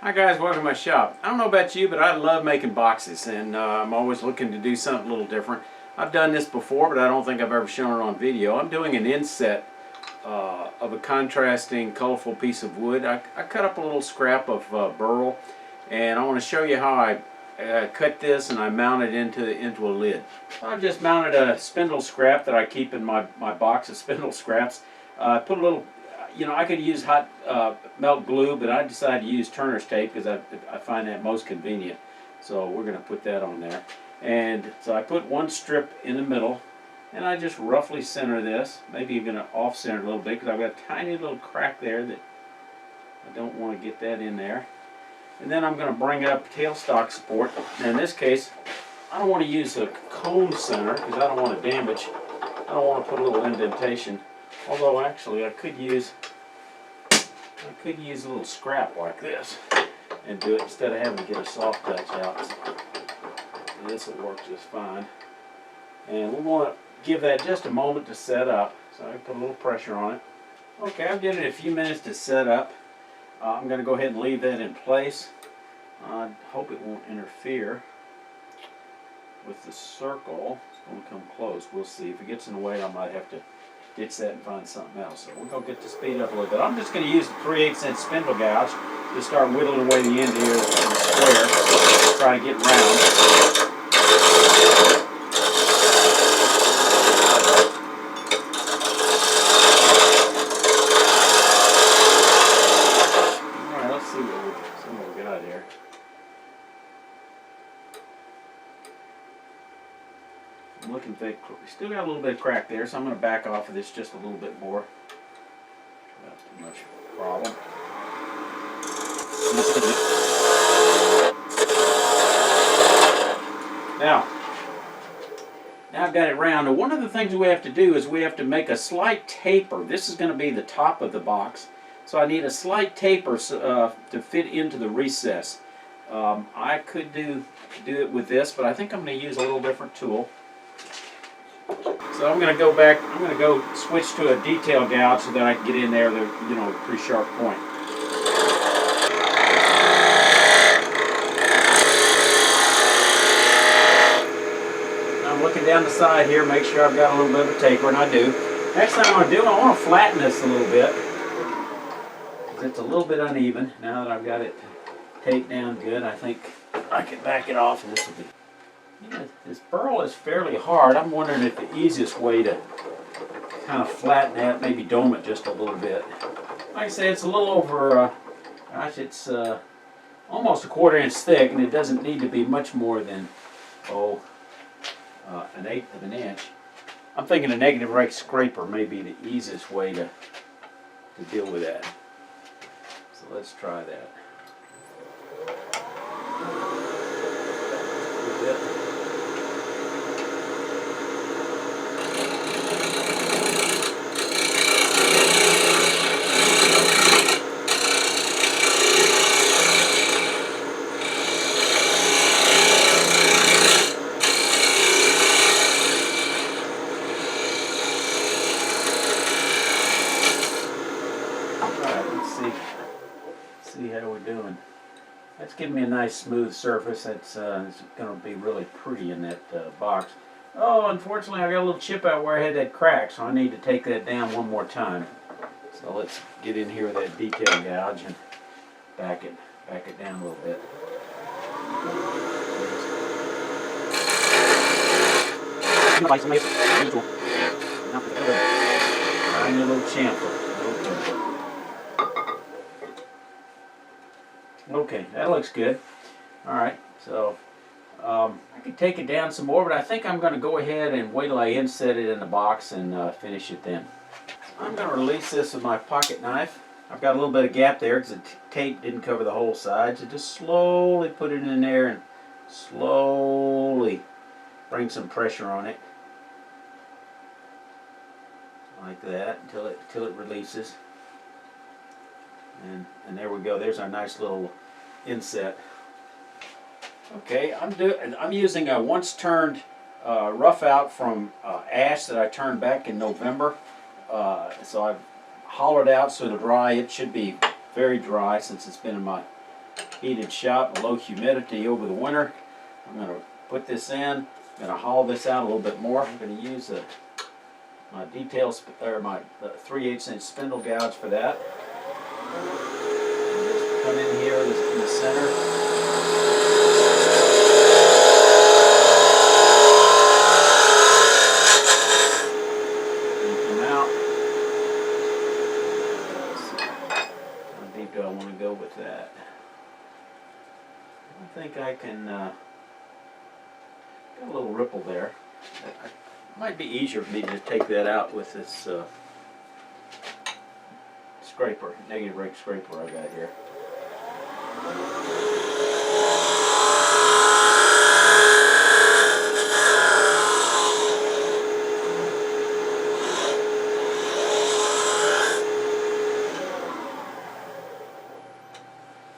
Hi guys, welcome to my shop. I don't know about you, but I love making boxes, and I'm always looking to do something a little different. I've done this before, but I don't think I've ever shown it on video. I'm doing an inset of a contrasting, colorful piece of wood. I cut up a little scrap of burl, and I want to show you how I cut this and I mount it into a lid. I've just mounted a spindle scrap that I keep in my box of spindle scraps. I put a little, I could use hot melt glue, but I decided to use Turner's tape because I find that most convenient. So we're going to put that on there. And so I put one strip in the middle, and I just roughly center this, maybe even off center a little bit because I've got a tiny little crack there that I don't want to get that in there. And then I'm going to bring it up tailstock support. Now in this case, I don't want to use a cone center because I don't want to damage. I don't want to put a little indentation. Although actually I could use a little scrap like this and do it instead of having to get a soft touch out. And this will work just fine. And we want to give that just a moment to set up. So I put a little pressure on it. Okay, I've given it a few minutes to set up. I'm going to go ahead and leave that in place. I hope it won't interfere with the circle. It's going to come close. We'll see. If it gets in the way, I might have to ditch that and find something else. So we're going to get to speed up a little bit. I'm just going to use the 3/8" spindle gouge to start whittling away the end here in the square. Try to get round. Alright, let's see what we got here. I'm looking thick. Still got a little bit of crack there, so I'm going to back off of this just a little bit more. Not too much problem. Now I've got it round. Now one of the things we have to do is we have to make a slight taper. This is going to be the top of the box, so I need a slight taper to fit into the recess. I could do it with this, but I think I'm going to use a little different tool. So I'm going to go back, I'm going to go switch to a detail gouge so that I can get in there with a pretty sharp point. I'm looking down the side here, make sure I've got a little bit of a taper, and I do. Next thing I want to do, I want to flatten this a little bit. It's a little bit uneven. Now that I've got it taped down good, I think I can back it off and this will be... This burl is fairly hard. I'm wondering if the easiest way to kind of flatten that, maybe dome it just a little bit. Like I say, it's a little over, it's almost a 1/4 inch thick, and it doesn't need to be much more than, 1/8 of an inch. I'm thinking a negative rake scraper may be the easiest way to deal with that. So let's try that. See how we're doing. That's giving me a nice smooth surface. It's going to be really pretty in that box. Oh, unfortunately I got a little chip out where I had that crack, so I need to take that down one more time. So let's get in here with that detail gouge and back it down a little bit. Tiny little chamfer. Okay, that looks good. Alright, so I could take it down some more, but I think I'm going to go ahead and wait till I inset it in the box and finish it then. I'm going to release this with my pocket knife. I've got a little bit of gap there because the tape didn't cover the whole side, so just slowly put it in there and slowly bring some pressure on it. Like that until it releases. And there we go. There's our nice little inset. Okay, I'm using a once turned rough out from ash that I turned back in November. So I've hollowed out so it'll dry. It should be very dry since it's been in my heated shop, low humidity over the winter. I'm going to put this in. I'm going to haul this out a little bit more. I'm going to use my my 3/8 inch spindle gouge for that. Just come in here in the center. Do I want to go with that? I think I can got a little ripple there. It might be easier for me to just take that out with this scraper, negative rake scraper I got here.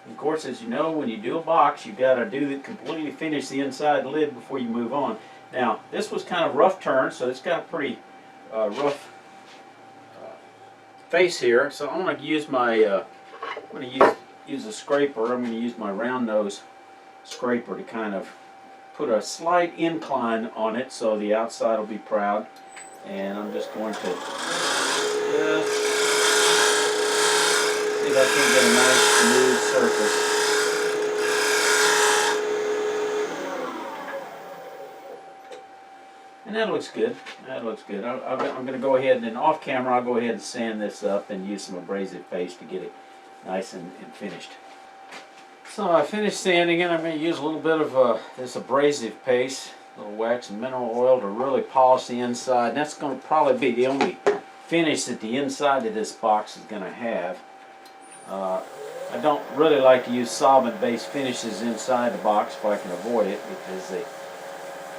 Of course, as you know, when you do a box, you've got to completely finish the inside lid before you move on. Now, this was kind of rough turn, so it's got a pretty rough face here. So I'm going to use use a scraper. I'm going to use my round nose scraper to kind of put a slight incline on it, so the outside will be proud. And I'm just going to see if I can get a nice smooth surface. And that looks good. That looks good. I'm going to go ahead and then off camera I'll go ahead and sand this up and use some abrasive paste to get it nice and finished. So I finished sanding it. I'm going to use a little bit of this abrasive paste, a little wax and mineral oil to really polish the inside. And that's going to probably be the only finish that the inside of this box is going to have. I don't really like to use solvent-based finishes inside the box if I can avoid it, because they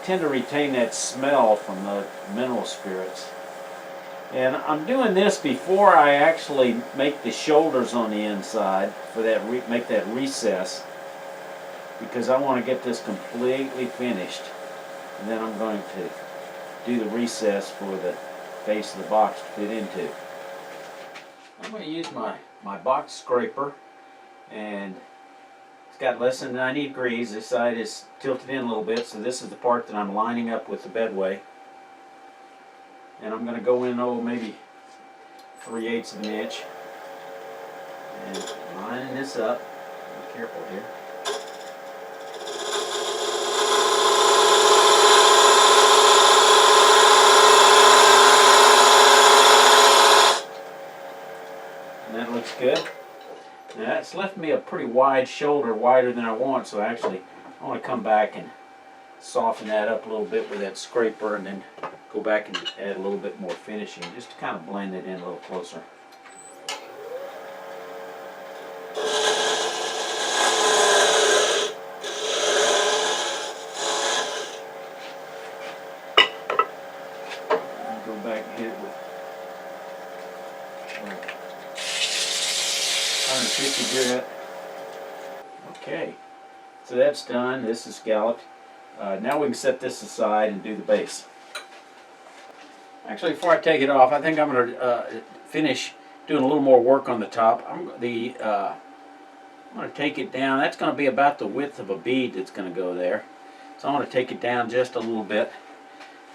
tend to retain that smell from the mineral spirits. And I'm doing this before I actually make the shoulders on the inside for that make that recess, because I want to get this completely finished, and then I'm going to do the recess for the base of the box to fit into. I'm going to use my box scraper, and it's got less than 90 degrees. This side is tilted in a little bit, so this is the part that I'm lining up with the bedway. And I'm going to go in, maybe 3/8 of an inch, and lining this up. Be careful here. And that looks good. Now that's left me a pretty wide shoulder, wider than I want, so actually I want to come back and soften that up a little bit with that scraper, and then go back and add a little bit more finishing just to kind of blend it in a little closer. Go back and hit it with 150 grit. Okay, so that's done. This is scalloped. Now we can set this aside and do the base. Actually, before I take it off, I think I'm going to finish doing a little more work on the top. I'm going to take it down. That's going to be about the width of a bead that's going to go there. So I'm going to take it down just a little bit.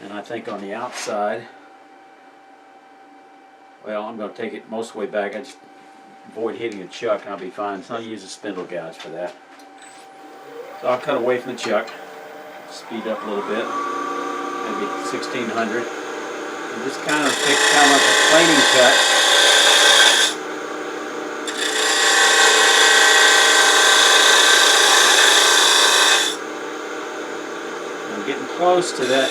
And I think on the outside, well, I'm going to take it most of the way back. I just avoid hitting the chuck and I'll be fine. So I'll use a spindle gouge for that. So I'll cut away from the chuck. Speed up a little bit, maybe 1600. And just kind of take kind of like a planing cut. I'm getting close to that,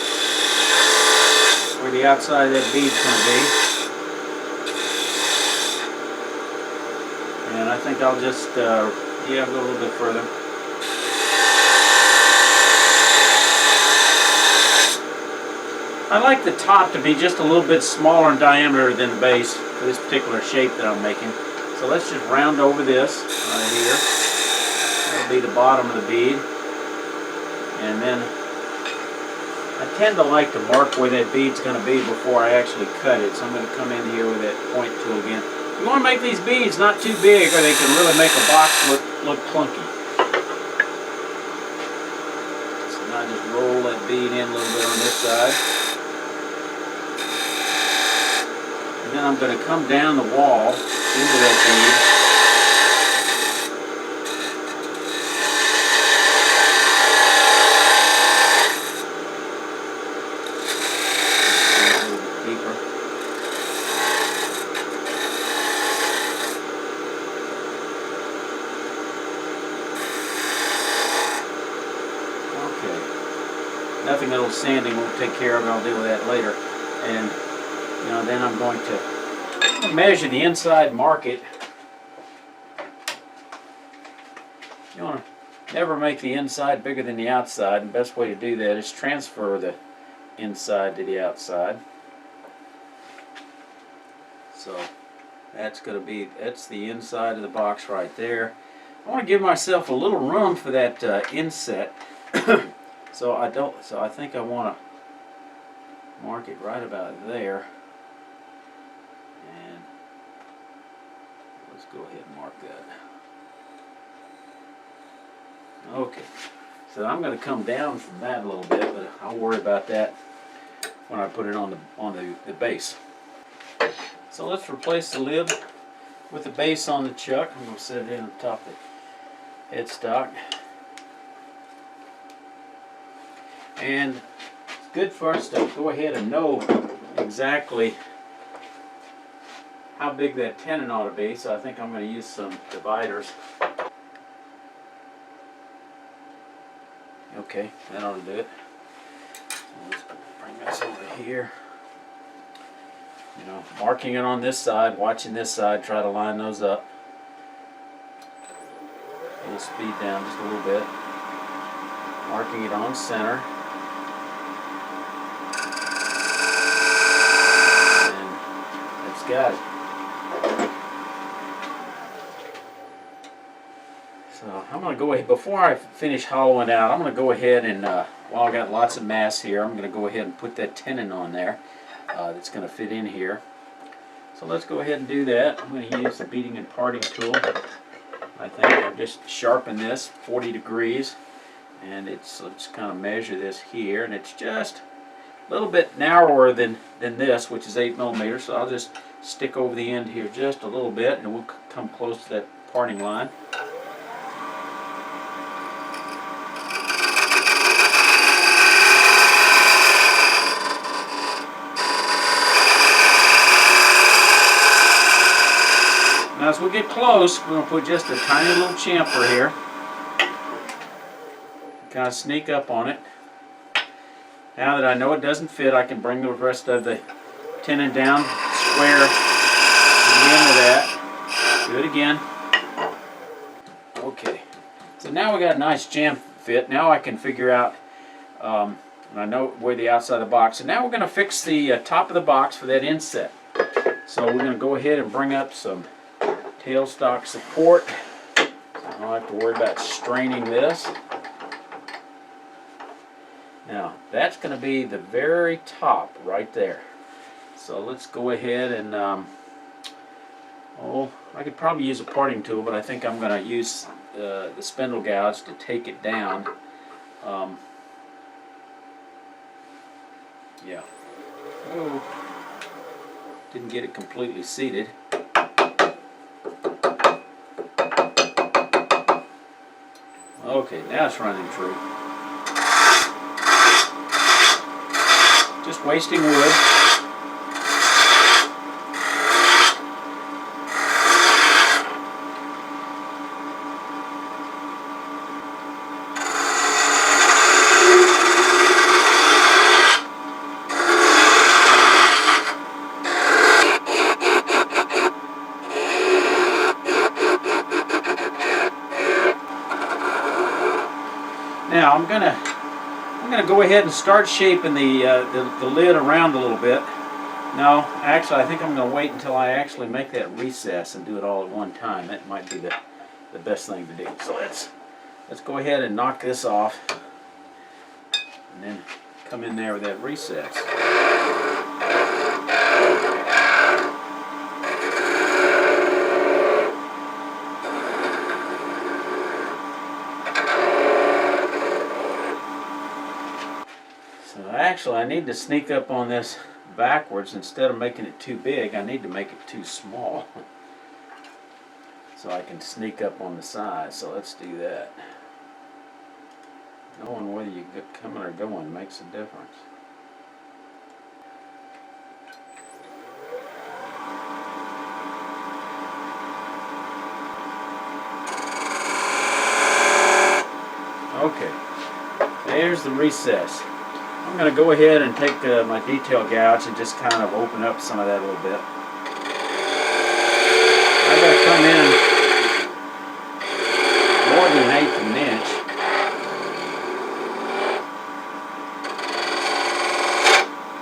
where the outside of that bead's going to be. And I think I'll just, go a little bit further. I like the top to be just a little bit smaller in diameter than the base for this particular shape that I'm making. So let's just round over this right here. That'll be the bottom of the bead. And then I tend to like to mark where that bead's going to be before I actually cut it. So I'm going to come in here with that point tool again. You want to make these beads not too big, or they can really make a box look clunky. I just roll that bead in a little bit on this side. And then I'm going to come down the wall into that bead. Nothing a little sanding won't take care of it. I'll deal with that later. And then I'm going to measure the inside, mark it. You want to never make the inside bigger than the outside. And the best way to do that is transfer the inside to the outside. So that's the inside of the box right there. I want to give myself a little room for that inset. So I think I want to mark it right about there. And let's go ahead and mark that. Okay. So I'm going to come down from that a little bit, but I'll worry about that when I put it on the base. So let's replace the lid with the base on the chuck. I'm going to set it in on top of the headstock. And it's good for us to go ahead and know exactly how big that tenon ought to be, so I think I'm going to use some dividers. Okay, that ought to do it. So let's bring this over here. Marking it on this side, watching this side, try to line those up. A little speed down just a little bit. Marking it on center. Got it. So I'm going to go ahead, before I finish hollowing out, I'm going to go ahead and, while I got lots of mass here, I'm going to go ahead and put that tenon on there that's going to fit in here. So let's go ahead and do that. I'm going to use the beating and parting tool. I think I'll just sharpen this 40 degrees, and let's kind of measure this here, and it's just a little bit narrower than this, which is 8 millimeters. So I'll just stick over the end here just a little bit, and we'll come close to that parting line. Now as we get close, we're going to put just a tiny little chamfer here. Kind of sneak up on it. Now that I know it doesn't fit, I can bring the rest of the tenon down square to the end of that. Do it again. Okay. So now we got a nice jam fit. Now I can figure out, and I know where the outside of the box. And now we're going to fix the top of the box for that inset. So we're going to go ahead and bring up some tailstock support. So I don't have to worry about straining this. Now that's going to be the very top right there. So let's go ahead and, I could probably use a parting tool, but I think I'm going to use the spindle gouge to take it down. Yeah. Oh, didn't get it completely seated. Okay, now it's running true. Just wasting wood. Now I'm gonna go ahead and start shaping the lid around a little bit. No, actually I think I'm gonna wait until I actually make that recess and do it all at one time. That might be the best thing to do. So let's go ahead and knock this off and then come in there with that recess. actually, I need to sneak up on this backwards. Instead of making it too big, I need to make it too small. So I can sneak up on the side. So let's do that. Knowing whether you get coming or going makes a difference. Okay, there's the recess. I'm going to go ahead and take my detail gouge and just kind of open up some of that a little bit. I got to come in more than 1/8 of an inch.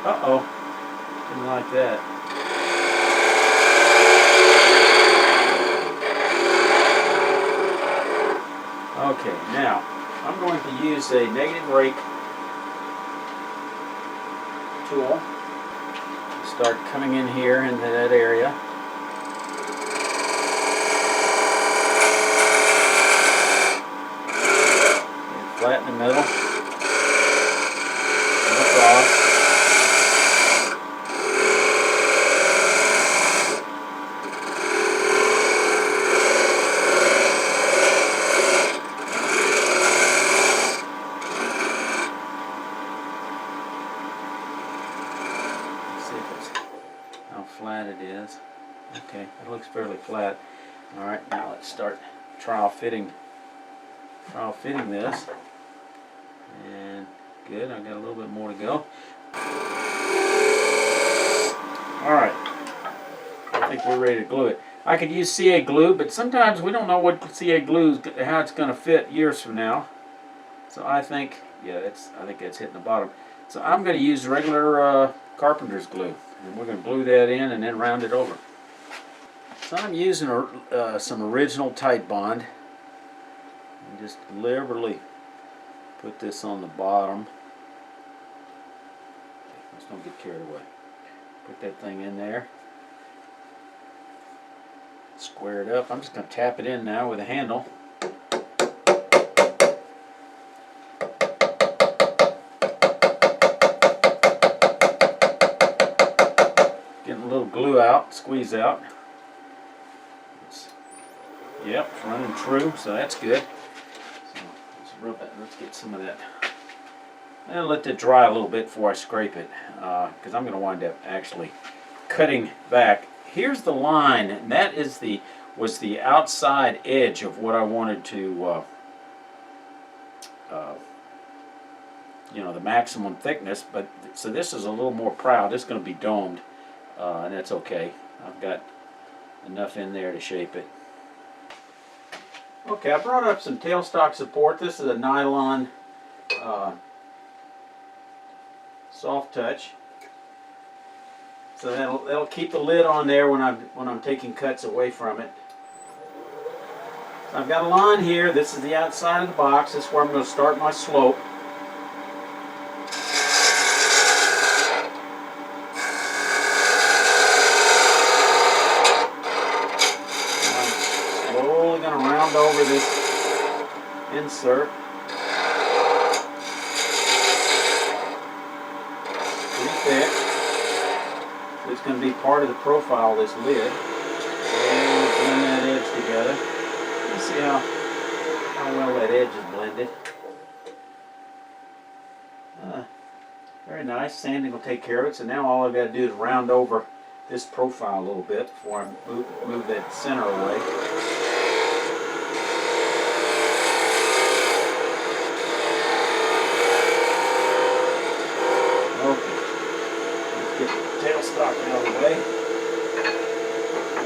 Uh-oh, didn't like that. Okay, now I'm going to use a negative rake tool. Start coming in here into that area. And flat in the middle. And across. How flat it is. Okay, it looks fairly flat. Alright, now let's start trial fitting this. And good, I've got a little bit more to go. Alright, I think we're ready to glue it. I could use CA glue, but sometimes we don't know what CA glue, how it's going to fit years from now. So I think, yeah, I think that's hitting the bottom. So I'm going to use regular carpenter's glue. And we're going to glue that in and then round it over. So I'm using some original Tight Bond. And just liberally put this on the bottom. Let's don't get carried away. Put that thing in there. Square it up. I'm just going to tap it in now with a handle. Glue out, squeeze out. Yep, it's running true, so that's good. So let's rub it. Let's get some of that. And let that dry a little bit before I scrape it, because I'm going to wind up actually cutting back. Here's the line, and that is was the outside edge of what I wanted to, you know, the maximum thickness. But so this is a little more proud. It's going to be domed. And that's okay. I've got enough in there to shape it. Okay, I brought up some tailstock support. This is a nylon soft touch, so that'll keep the lid on there when I'm taking cuts away from it. So I've got a line here. This is the outside of the box. This is where I'm going to start my slope. Over this insert. Pretty thick. So it's going to be part of the profile of this lid. And blend that edge together. Let's see how well that edge is blended. Very nice. Sanding will take care of it. So now all I've got to do is round over this profile a little bit before I move that center away. Tailstock out of the way.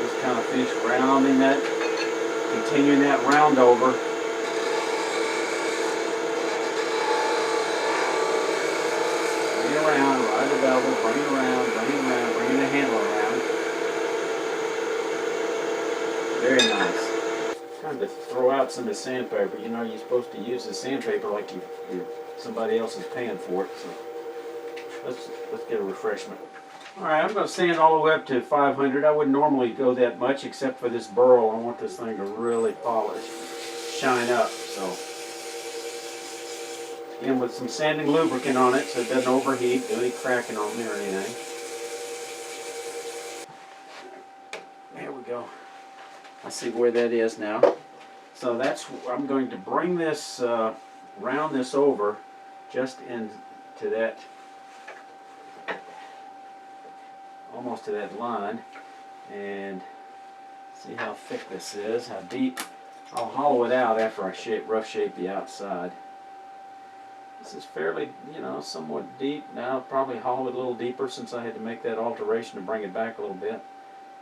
Just kind of finish rounding that, continuing that round over. Bring it around, ride the bevel, bring it around, bring the handle around. Very nice. Time to throw out some of the sandpaper. You know, you're supposed to use the sandpaper like somebody else is paying for it. So let's get a refreshment. Alright, I'm going to sand all the way up to 500. I wouldn't normally go that much except for this burl. I want this thing to really polish, shine up. So in with some sanding lubricant on it so it doesn't overheat, do any cracking on there or anything. There we go. I see where that is now. So that's, I'm going to bring this, round this over just into that, almost to that line, and see how thick this is, how deep. I'll hollow it out after I rough shape the outside. This is fairly, you know, somewhat deep. Now I'll probably hollow it a little deeper since I had to make that alteration to bring it back a little bit,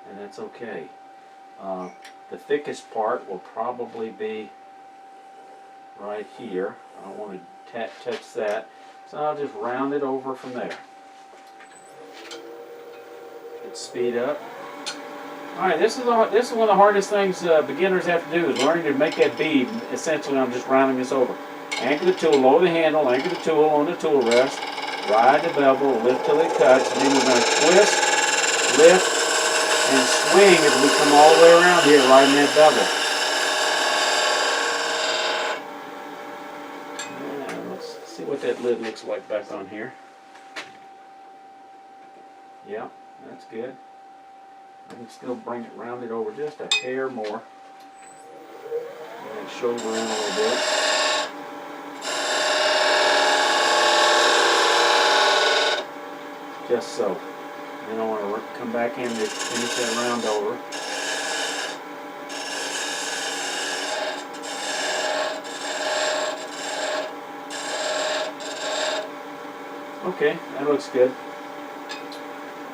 and that's okay. The thickest part will probably be right here. I don't want to touch that, so I'll just round it over from there. Let's speed up. Alright, this is one of the hardest things beginners have to do, is learning to make that bead. Essentially, I'm just rounding this over. Anchor the tool, lower the handle, anchor the tool on the tool rest, ride the bevel, lift till it cuts, and then we're going to twist, lift, and swing as we come all the way around here, riding that bevel. And let's see what that lid looks like back on here. Yeah, that's good. I can still bring it rounded over just a hair more. And shoulder in a little bit. Just so. Then I want to come back in to finish that round over. Okay, that looks good.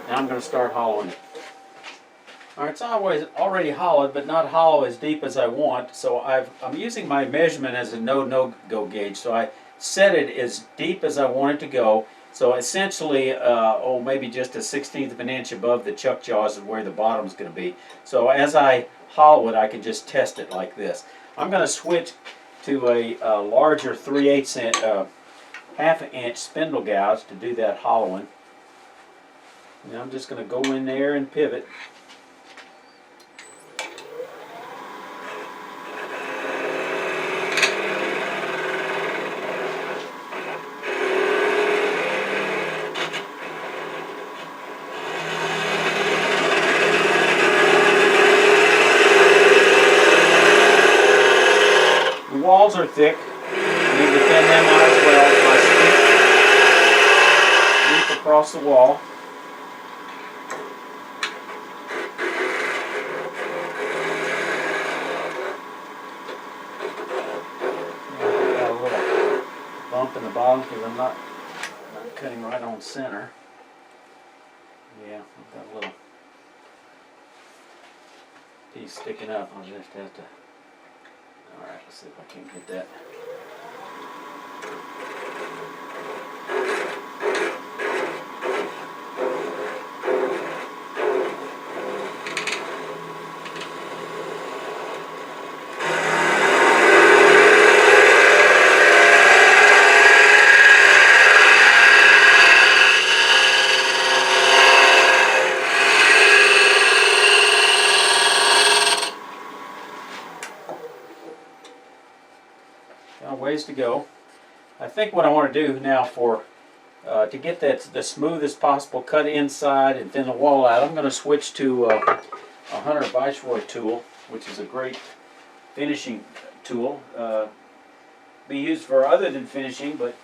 Now I'm going to start hollowing it. Alright, it's already hollowed, but not hollow as deep as I want. So I'm using my measurement as a no-go gauge. So I set it as deep as I want it to go. So essentially, maybe just a 1/16 of an inch above the chuck jaws is where the bottom's going to be. So as I hollow it, I can just test it like this. I'm going to switch to a larger 3/8 inch, half-inch spindle gouge to do that hollowing. Now I'm just going to go in there and pivot. Walls are thick. I need to thin them out as well. So I sweep across the wall. I've got a little bump in the bottom because I'm not cutting right on center. Yeah, I've got a little piece sticking up. I'll just have to. Alright, let's see if I can get that. Ways to go. I think what I want to do now to get that the smoothest possible cut inside and thin the wall out, I'm going to switch to a Hunter Viceroy tool, which is a great finishing tool. Be used for other than finishing, but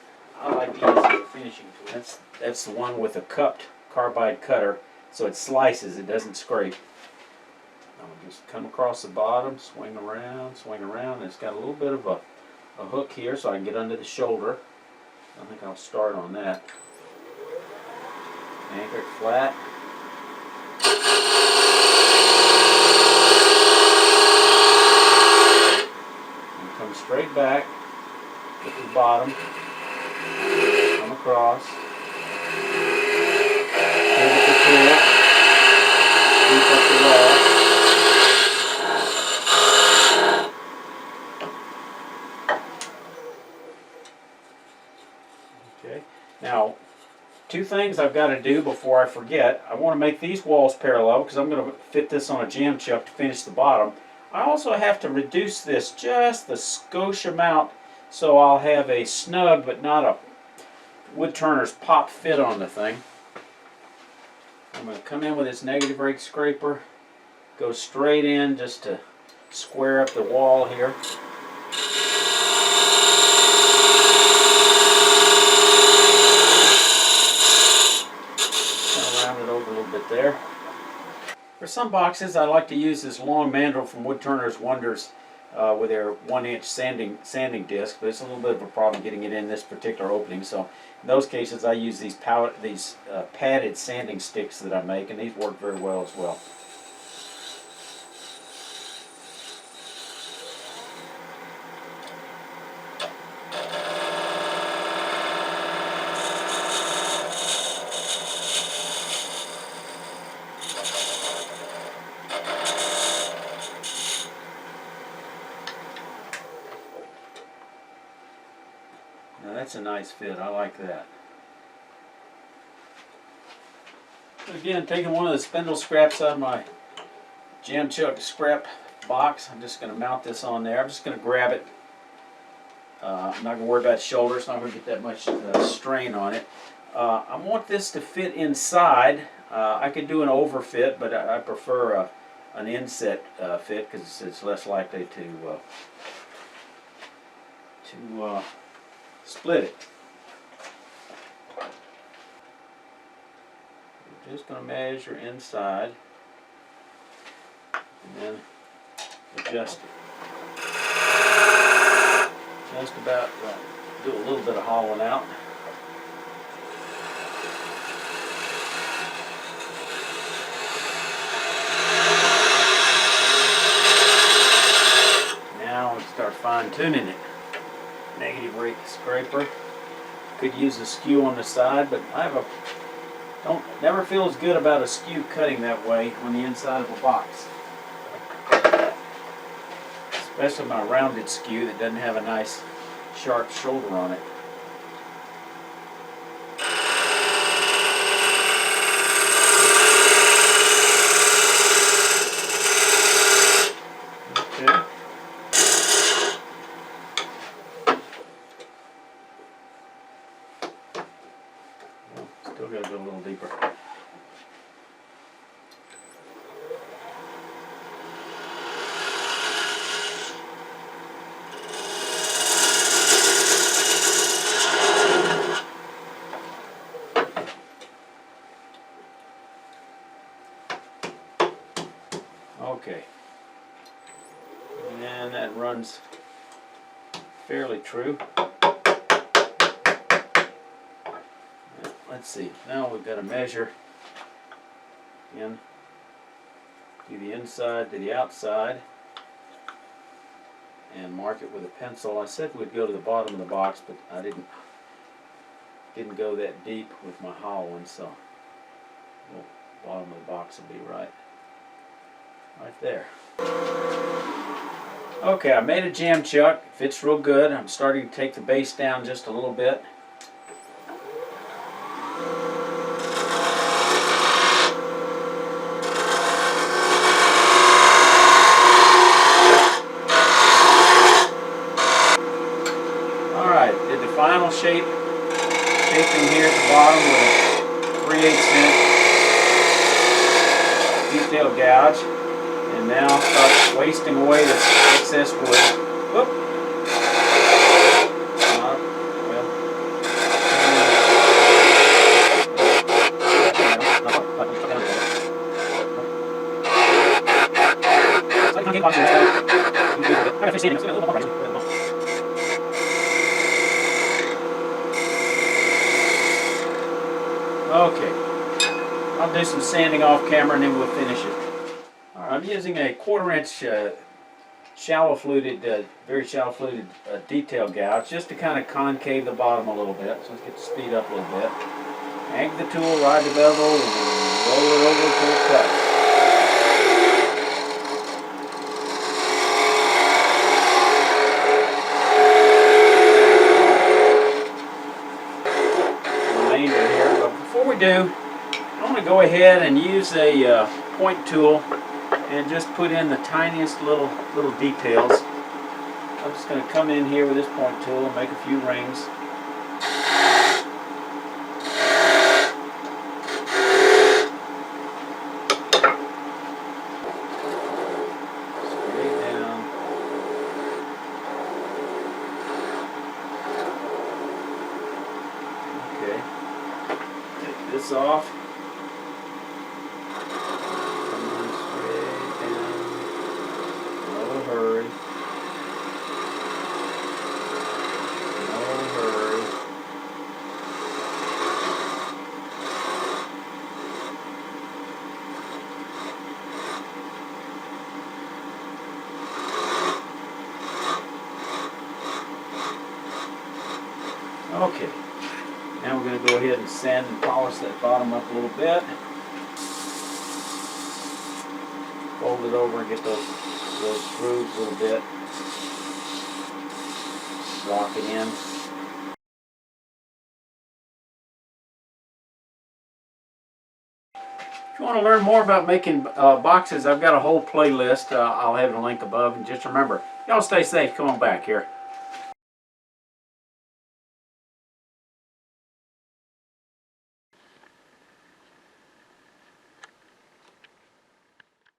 I like to use it as a finishing tool. That's the one with a cupped carbide cutter, so it slices, it doesn't scrape. I'll just come across the bottom, swing around, and it's got a little bit of a hook here so I can get under the shoulder. I think I'll start on that. Anchor it flat. And come straight back, get to the bottom, come across, pivot the tool, sweep up the wall. Now, two things I've got to do before I forget. I want to make these walls parallel because I'm going to fit this on a jam chuck to finish the bottom. I also have to reduce this just the skosh amount so I'll have a snug but not a Woodturner's pop fit on the thing. I'm going to come in with this negative rake scraper, go straight in just to square up the wall here. Kind of round it over a little bit there. For some boxes, I like to use this long mandrel from Woodturner's Wonders with their 1-inch sanding disc, but it's a little bit of a problem getting it in this particular opening. So in those cases, I use these padded sanding sticks that I make, and these work very well as well. Now that's a nice fit. I like that. Again, taking one of the spindle scraps out of my jam chuck scrap box, I'm just going to mount this on there. I'm just going to grab it. I'm not going to worry about shoulders. Not going to get that much strain on it. I want this to fit inside. I could do an overfit, but I prefer an inset fit because it's less likely to split it. I'm just going to measure inside and then adjust it. Just about do a little bit of hollowing out. Now we start fine tuning it. Negative rake scraper. Could use a skew on the side, but I have never feel as good about a skew cutting that way on the inside of a box. Especially my rounded skew that doesn't have a nice sharp shoulder on it. Okay. Still got to go a little deeper. Okay, and that runs fairly true. Let's see, now we've got to measure in, do the inside to the outside, and mark it with a pencil. I said we'd go to the bottom of the box, but I didn't go that deep with my hollow one, so the bottom of the box will be right there. Okay, I made a jam chuck. It fits real good. I'm starting to take the base down just a little bit. Alright, did the final shaping here at the bottom with a 3/8 inch detail gouge. And now start wasting away this excess wood. Whoop. Okay, I'll do some sanding off camera and then we'll finish it. I'm using a 1/4 inch shallow fluted, very shallow fluted detail gouge just to kind of concave the bottom a little bit. So let's get the speed up a little bit. Anchor the tool, ride the bevel, and roll it over until it cuts. Remainder here, but before we do, I want to go ahead and use a point tool and just put in the tiniest little details. I'm just going to come in here with this point tool and make a few rings. Straight down. Okay. Take this off. Come on straight down. No hurry. No hurry. Okay, now we're going to go ahead and sand and polish that bottom up a little bit. Fold it over and get those grooves a little bit. Lock it in. If you want to learn more about making boxes, I've got a whole playlist. I'll have a link above. And just remember, y'all stay safe. Come on back here.